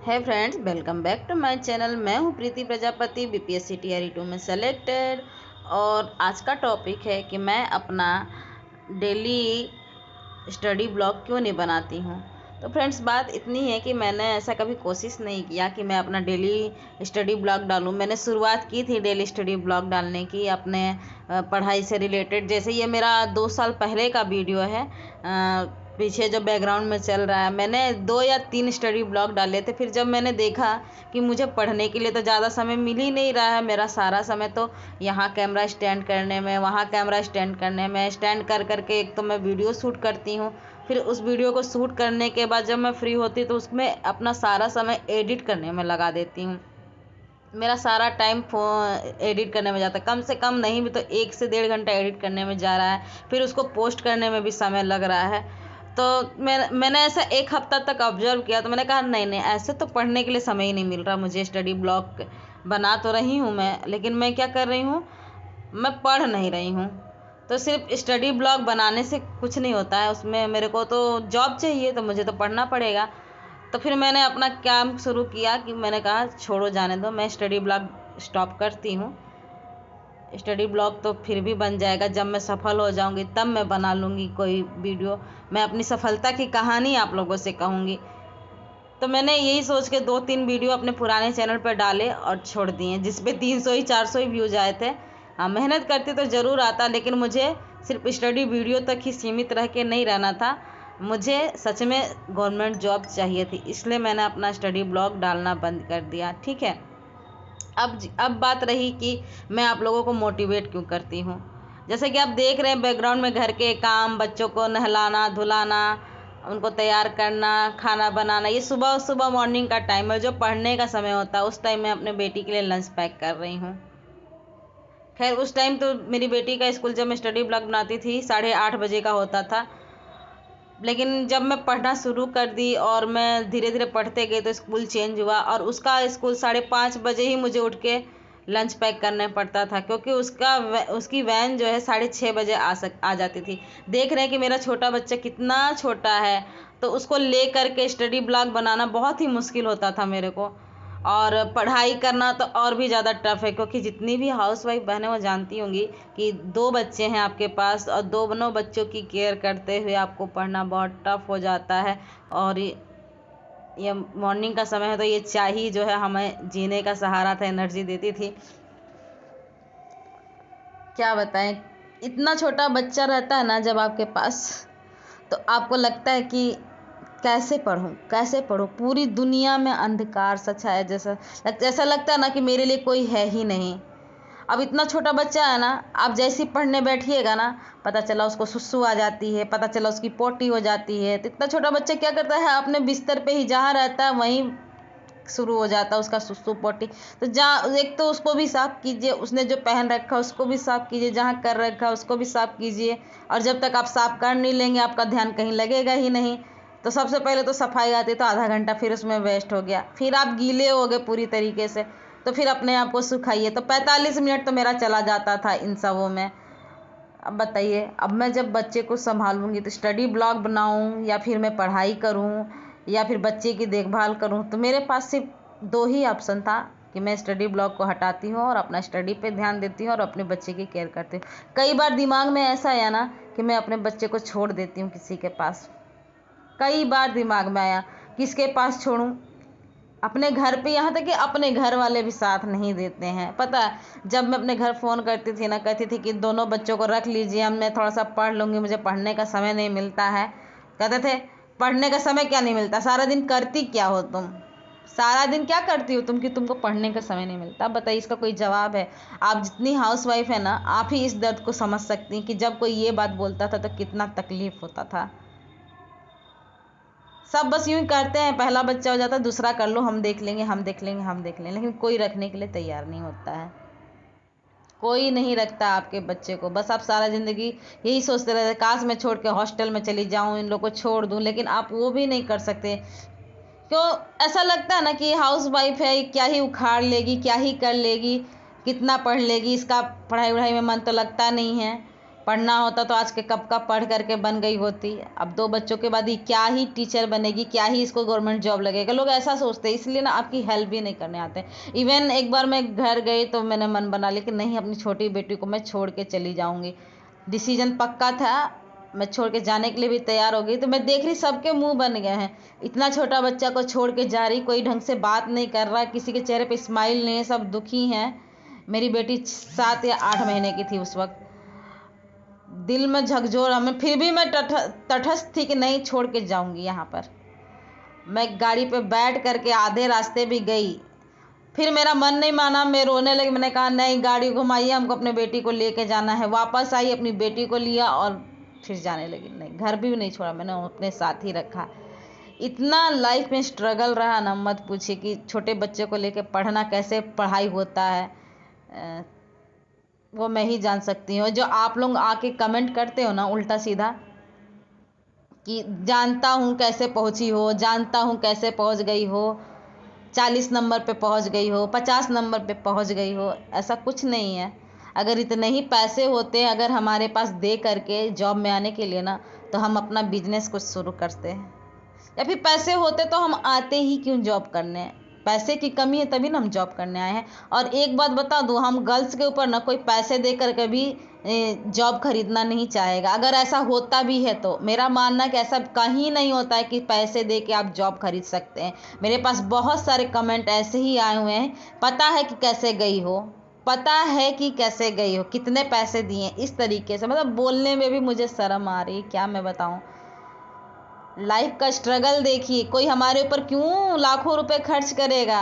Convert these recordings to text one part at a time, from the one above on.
है friends, welcome back to my channel. मैं हूं प्रीति प्रजापति, बीपीएससी टीआरई 2 में सेलेक्टेड। और आज का टॉपिक है कि मैं अपना डेली स्टडी ब्लॉग क्यों नहीं बनाती हूं। तो फ्रेंड्स, बात इतनी है कि मैंने ऐसा कभी कोशिश नहीं किया कि मैं अपना डेली स्टडी ब्लॉग डालूं। मैंने शुरुआत की थी डेली स्टडी ब्लॉग डालने की अपने पढ़ाई से रिलेटेड। जैसे ये मेरा 2 साल पहले का वीडियो है, पीछे जो बैकग्राउंड में चल रहा है। मैंने 2 या 3 स्टडी ब्लॉग डाले थे। फिर जब मैंने देखा कि मुझे पढ़ने के लिए तो ज़्यादा समय मिल ही नहीं रहा है, मेरा सारा समय तो यहाँ कैमरा स्टैंड करने में, वहाँ कैमरा स्टैंड करने में, स्टैंड कर करके एक तो मैं वीडियो शूट करती हूँ। फिर उस वीडियो को शूट करने के बाद जब मैं फ्री होती तो उसमें अपना सारा समय एडिट करने में लगा देती हूँ। मेरा सारा टाइम एडिट करने में जाता है, कम से कम नहीं भी तो 1 से 1.5 घंटा एडिट करने में जा रहा है। फिर उसको पोस्ट करने में भी समय लग रहा है। तो मैंने ऐसा 1 हफ्ता तक ऑब्जर्व किया। तो मैंने कहा नहीं, ऐसे तो पढ़ने के लिए समय ही नहीं मिल रहा मुझे। स्टडी ब्लॉग बना तो रही हूँ मैं, लेकिन मैं क्या कर रही हूँ, मैं पढ़ नहीं रही हूँ। तो सिर्फ स्टडी ब्लॉग बनाने से कुछ नहीं होता है, उसमें मेरे को तो जॉब चाहिए, तो मुझे तो पढ़ना पड़ेगा। तो फिर मैंने अपना काम शुरू किया कि मैंने कहा छोड़ो, जाने दो, मैं स्टडी ब्लॉग स्टॉप करती हूँ। स्टडी ब्लॉग तो फिर भी बन जाएगा, जब मैं सफल हो जाऊंगी तब मैं बना लूँगी कोई वीडियो। मैं अपनी सफलता की कहानी आप लोगों से कहूँगी। तो मैंने यही सोच के 2-3 वीडियो अपने पुराने चैनल पर डाले और छोड़ दिए, जिस पे 300 ही 400 ही व्यूज आए थे। हाँ, मेहनत करती तो ज़रूर आता, लेकिन मुझे सिर्फ स्टडी वीडियो तक ही सीमित रह के नहीं रहना था। मुझे सच में गवर्नमेंट जॉब चाहिए थी, इसलिए मैंने अपना स्टडी ब्लॉग डालना बंद कर दिया। ठीक है, अब बात रही कि मैं आप लोगों को मोटिवेट क्यों करती हूँ। जैसे कि आप देख रहे हैं बैकग्राउंड में घर के काम, बच्चों को नहलाना धुलाना, उनको तैयार करना, खाना बनाना। ये सुबह सुबह मॉर्निंग का टाइम है, जो पढ़ने का समय होता है। उस टाइम मैं अपने बेटी के लिए लंच पैक कर रही हूँ। खैर, उस टाइम तो मेरी बेटी का स्कूल, जब मैं स्टडी ब्लॉग बनाती थी, 8:30 बजे का होता था। लेकिन जब मैं पढ़ना शुरू कर दी और मैं धीरे धीरे पढ़ते गए तो स्कूल चेंज हुआ, और उसका स्कूल 5:30 बजे ही मुझे उठ के लंच पैक करना पड़ता था, क्योंकि उसकी वैन जो है 6:30 बजे आ जाती थी। देख रहे हैं कि मेरा छोटा बच्चा कितना छोटा है, तो उसको ले करके स्टडी ब्लॉग बनाना बहुत ही मुश्किल होता था मेरे को। और पढ़ाई करना तो और भी ज़्यादा टफ है, क्योंकि जितनी भी हाउसवाइफ बहनें वो जानती होंगी कि 2 बच्चे हैं आपके पास, और दोनों बच्चों की केयर करते हुए आपको पढ़ना बहुत टफ हो जाता है। और ये मॉर्निंग का समय है, तो ये चाय ही जो है हमें जीने का सहारा था, एनर्जी देती थी। क्या बताएं, इतना छोटा बच्चा रहता है ना जब आपके पास, तो आपको लगता है कि कैसे पढ़ूं, पूरी दुनिया में अंधकार सा छाया जैसा लगता है ना कि मेरे लिए कोई है ही नहीं। अब इतना छोटा बच्चा है ना, आप जैसे ही पढ़ने बैठिएगा ना, पता चला उसको सुसु आ जाती है, पता चला उसकी पोटी हो जाती है। तो इतना छोटा बच्चा क्या करता है, अपने बिस्तर पे ही जहाँ रहता है वहीं शुरू हो जाता है उसका सुसु पोटी। तो जहाँ, एक तो उसको भी साफ कीजिए, उसने जो पहन रखा है उसको भी साफ कीजिए, जहाँ कर रखा है उसको भी साफ कीजिए। और जब तक आप साफ कर नहीं लेंगे, आपका ध्यान कहीं लगेगा ही नहीं। तो सबसे पहले तो सफाई आती, तो आधा घंटा फिर उसमें वेस्ट हो गया। फिर आप गीले हो गए पूरी तरीके से, तो फिर अपने आप को सुखाइए। तो 45 मिनट तो मेरा चला जाता था इन सबों में। अब बताइए, अब मैं जब बच्चे को संभालूंगी तो स्टडी ब्लॉग बनाऊं, या फिर मैं पढ़ाई करूं, या फिर बच्चे की देखभाल करूं। तो मेरे पास सिर्फ 2 ही ऑप्शन था कि मैं स्टडी ब्लॉग को हटाती हूँ और अपना स्टडी पे ध्यान देती हूँ और अपने बच्चे की केयर करती हूँ। कई बार दिमाग में ऐसा आया ना कि मैं अपने बच्चे को छोड़ देती हूँ किसी के पास। कई बार दिमाग में आया किसके पास छोड़ूं, अपने घर पे, यहाँ तक कि अपने घर वाले भी साथ नहीं देते हैं। पता है, जब मैं अपने घर फ़ोन करती थी ना, कहती थी कि दोनों बच्चों को रख लीजिए, मैं थोड़ा सा पढ़ लूँगी, मुझे पढ़ने का समय नहीं मिलता है। कहते थे पढ़ने का समय क्या नहीं मिलता, सारा दिन करती क्या हो तुम, सारा दिन क्या करती हो तुम कि तुमको पढ़ने का समय नहीं मिलता। अब बताइए, इसका कोई जवाब है? आप जितनी हाउसवाइफ है ना, आप ही इस दर्द को समझ सकती हैं कि जब कोई ये बात बोलता था तो कितना तकलीफ होता था। सब बस यूं ही करते हैं, पहला बच्चा हो जाता है, दूसरा कर लो, हम देख लेंगे, लेकिन कोई रखने के लिए तैयार नहीं होता है। कोई नहीं रखता आपके बच्चे को। बस आप सारा ज़िंदगी यही सोचते रहते, काश मैं छोड़ के हॉस्टल में चली जाऊं, इन लोगों को छोड़ दूं, लेकिन आप वो भी नहीं कर सकते। क्यों? ऐसा लगता है ना कि हाउस वाइफ है, क्या ही उखाड़ लेगी, क्या ही कर लेगी, कितना पढ़ लेगी, इसका पढ़ाई वढ़ाई में मन तो लगता नहीं है। पढ़ना होता तो आज के कब का पढ़ करके बन गई होती। अब 2 बच्चों के बाद ही क्या ही टीचर बनेगी, क्या ही इसको गवर्नमेंट जॉब लगेगा, लोग ऐसा सोचते हैं, इसलिए ना आपकी हेल्प भी नहीं करने आते। इवन एक बार मैं घर गई तो मैंने मन बना लिया कि नहीं, अपनी छोटी बेटी को मैं छोड़ के चली जाऊँगी। डिसीजन पक्का था, मैं छोड़ के जाने के लिए भी तैयार हो गई। तो मैं देख रही सबके मुंह बन गए हैं, इतना छोटा बच्चा को छोड़ के जा रही, कोई ढंग से बात नहीं कर रहा, किसी के चेहरे पे स्माइल नहीं है, सब दुखी हैं। मेरी बेटी 7 या 8 महीने की थी उस वक्त। दिल में झकझोर हमें, फिर भी मैं तटस्थ थी कि नहीं, छोड़ के जाऊंगी यहाँ पर। मैं गाड़ी पे बैठ करके आधे रास्ते भी गई, फिर मेरा मन नहीं माना, मैं रोने लगी। मैंने कहा नहीं, गाड़ी घुमाइए, हमको अपने बेटी को लेके जाना है। वापस आई, अपनी बेटी को लिया और फिर जाने लगी। नहीं, घर भी नहीं छोड़ा, मैंने अपने साथ ही रखा। इतना लाइफ में स्ट्रगल रहा ना, मत पूछिए कि छोटे बच्चे को लेके पढ़ना, कैसे पढ़ाई होता है वो मैं ही जान सकती हूँ। जो आप लोग आके कमेंट करते हो ना उल्टा सीधा कि जानता हूँ कैसे पहुँची हो, जानता हूँ कैसे पहुँच गई हो, 40 नंबर पे पहुँच गई हो, 50 नंबर पे पहुँच गई हो, ऐसा कुछ नहीं है। अगर इतने ही पैसे होते अगर हमारे पास दे करके जॉब में आने के लिए ना, तो हम अपना बिजनेस कुछ शुरू करते हैं। या फिर पैसे होते तो हम आते ही क्यों जॉब करने। पैसे की कमी है तभी ना हम जॉब करने आए हैं। और एक बात बता दूं, हम गर्ल्स के ऊपर ना कोई पैसे दे कर कभी जॉब खरीदना नहीं चाहेगा। अगर ऐसा होता भी है तो मेरा मानना कि ऐसा कहीं नहीं होता है कि पैसे दे के आप जॉब खरीद सकते हैं। मेरे पास बहुत सारे कमेंट ऐसे ही आए हुए हैं, पता है कि कैसे गई हो, पता है कि कैसे गई हो, कितने पैसे दिए, इस तरीके से। मतलब बोलने में भी मुझे शर्म आ रही है, क्या मैं बताऊं। लाइफ का स्ट्रगल देखिए, कोई हमारे ऊपर क्यों लाखों रुपए खर्च करेगा।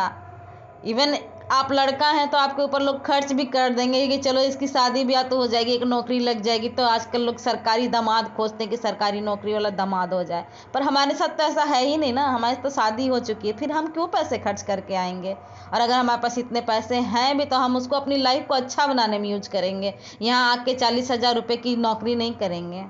इवन आप लड़का हैं तो आपके ऊपर लोग खर्च भी कर देंगे कि चलो इसकी शादी ब्याह तो हो जाएगी, एक नौकरी लग जाएगी। तो आजकल लोग सरकारी दामाद खोजते हैं कि सरकारी नौकरी वाला दामाद हो जाए, पर हमारे साथ तो ऐसा है ही नहीं ना, हमारे तो शादी हो चुकी है, फिर हम क्यों पैसे खर्च करके आएंगे। और अगर हमारे पास इतने पैसे हैं भी तो हम उसको अपनी लाइफ को अच्छा बनाने में यूज करेंगे, यहाँ आके 40,000 रुपये की नौकरी नहीं करेंगे।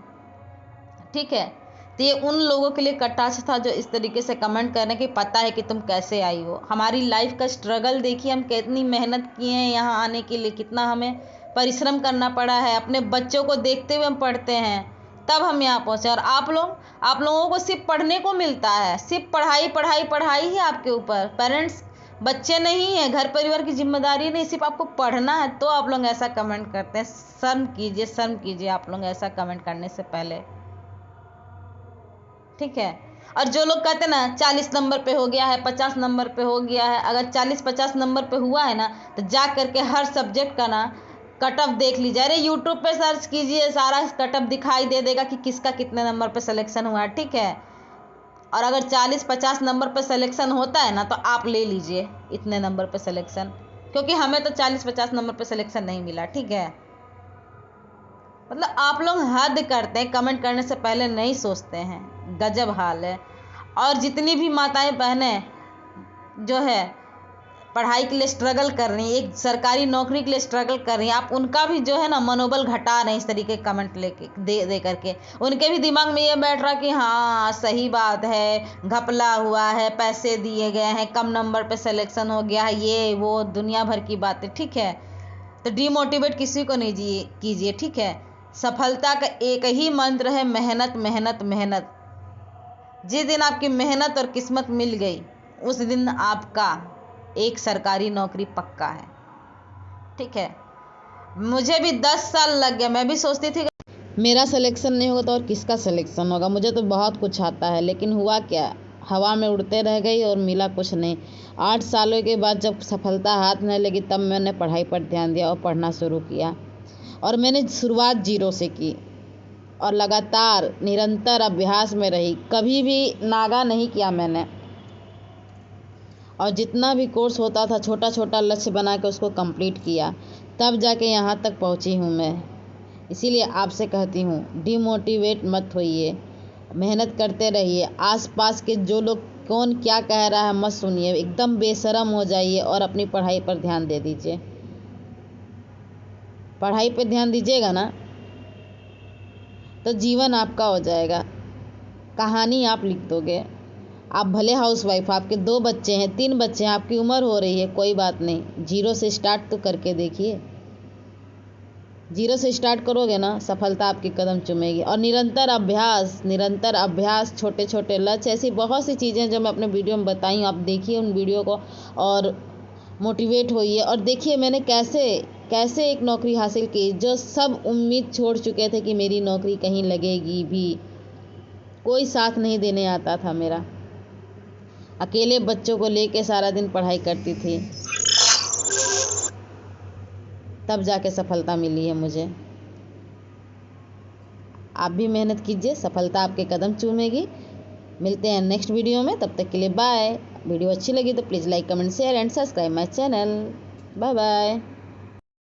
ठीक है, तो ये उन लोगों के लिए कटाक्ष था जो इस तरीके से कमेंट कर रहे हैं कि पता है कि तुम कैसे आई हो। हमारी लाइफ का स्ट्रगल देखिए, हम कितनी मेहनत किए हैं यहाँ आने के लिए, कितना हमें परिश्रम करना पड़ा है। अपने बच्चों को देखते हुए हम पढ़ते हैं, तब हम यहाँ पहुँचे। और आप लोगों को सिर्फ पढ़ने को मिलता है, सिर्फ पढ़ाई पढ़ाई पढ़ाई ही आपके ऊपर। पेरेंट्स बच्चे नहीं है, घर परिवार की जिम्मेदारी नहीं, सिर्फ आपको पढ़ना है। तो आप लोग ऐसा कमेंट करते हैं। शर्म कीजिए, शर्म कीजिए आप लोग ऐसा कमेंट करने से पहले। ठीक है, और जो लोग कहते हैं ना 40 नंबर पे हो गया है, 50 नंबर पे हो गया है, अगर 40-50 नंबर पे हुआ है ना, तो जा करके हर सब्जेक्ट का ना कट ऑफ देख लीजिए। अरे यूट्यूब पे सर्च कीजिए, सारा कट ऑफ दिखाई दे देगा कि किसका कितने नंबर पे सिलेक्शन हुआ है। ठीक है, और अगर 40-50 नंबर पे सिलेक्शन होता है ना, तो आप ले लीजिए इतने नंबर पे सिलेक्शन, क्योंकि हमें तो 40-50 नंबर पे सिलेक्शन नहीं मिला। ठीक है, मतलब आप लोग हद करते हैं, कमेंट करने से पहले नहीं सोचते हैं। गजब हाल है। और जितनी भी माताएं बहनें जो है पढ़ाई के लिए स्ट्रगल कर रही हैं, एक सरकारी नौकरी के लिए स्ट्रगल कर रही हैं, आप उनका भी जो है ना मनोबल घटा रहे हैं इस तरीके के कमेंट लेके दे करके। उनके भी दिमाग में ये बैठ रहा कि हाँ सही बात है, घपला हुआ है, पैसे दिए गए हैं, कम नंबर पे सिलेक्शन हो गया है, ये वो दुनिया भर की बातें। ठीक है, तो डिमोटिवेट किसी को नहीं कीजिए। ठीक है, सफलता का एक ही मंत्र है, मेहनत मेहनत मेहनत। जिस दिन आपकी मेहनत और किस्मत मिल गई, उस दिन आपका एक सरकारी नौकरी पक्का है। ठीक है, मुझे भी 10 साल लग गया, मैं भी सोचती थी मेरा सिलेक्शन नहीं होगा तो और किसका सिलेक्शन होगा, मुझे तो बहुत कुछ आता है, लेकिन हुआ क्या, हवा में उड़ते रह गई और मिला कुछ नहीं। 8 सालों के बाद जब सफलता हाथ में लगी, तब मैंने पढ़ाई पर ध्यान दिया और पढ़ना शुरू किया। और मैंने शुरुआत 0 से की और लगातार निरंतर अभ्यास में रही, कभी भी नागा नहीं किया मैंने। और जितना भी कोर्स होता था छोटा छोटा लक्ष्य बना के उसको कंप्लीट किया, तब जाके यहाँ तक पहुँची हूँ मैं। इसीलिए आपसे कहती हूँ, डिमोटिवेट मत होइए, मेहनत करते रहिए। आसपास के जो लोग कौन क्या कह रहा है मत सुनिए, एकदम बेशरम हो जाइए और अपनी पढ़ाई पर ध्यान दे दीजिए। पढ़ाई पर ध्यान दीजिएगा ना तो जीवन आपका हो जाएगा, कहानी आप लिख दोगे। आप भले हाउसवाइफ, आपके 2 बच्चे हैं, 3 बच्चे हैं, आपकी उम्र हो रही है, कोई बात नहीं, 0 से स्टार्ट तो करके देखिए। जीरो से स्टार्ट करोगे ना, सफलता आपके कदम चूमेगी। और निरंतर अभ्यास, छोटे छोटे लक्ष्य, ऐसी बहुत सी चीज़ें जो मैं अपने वीडियो में बताई हूँ, आप देखिए उन वीडियो को और मोटिवेट होइए। और देखिए मैंने कैसे कैसे एक नौकरी हासिल की, जो सब उम्मीद छोड़ चुके थे कि मेरी नौकरी कहीं लगेगी भी, कोई साथ नहीं देने आता था मेरा। अकेले बच्चों को लेके सारा दिन पढ़ाई करती थी, तब जाके सफलता मिली है मुझे। आप भी मेहनत कीजिए, सफलता आपके कदम चूमेगी। मिलते हैं नेक्स्ट वीडियो में, तब तक के लिए बाय। वीडियो अच्छी लगी तो please like, comment, share and subscribe my channel. Bye bye.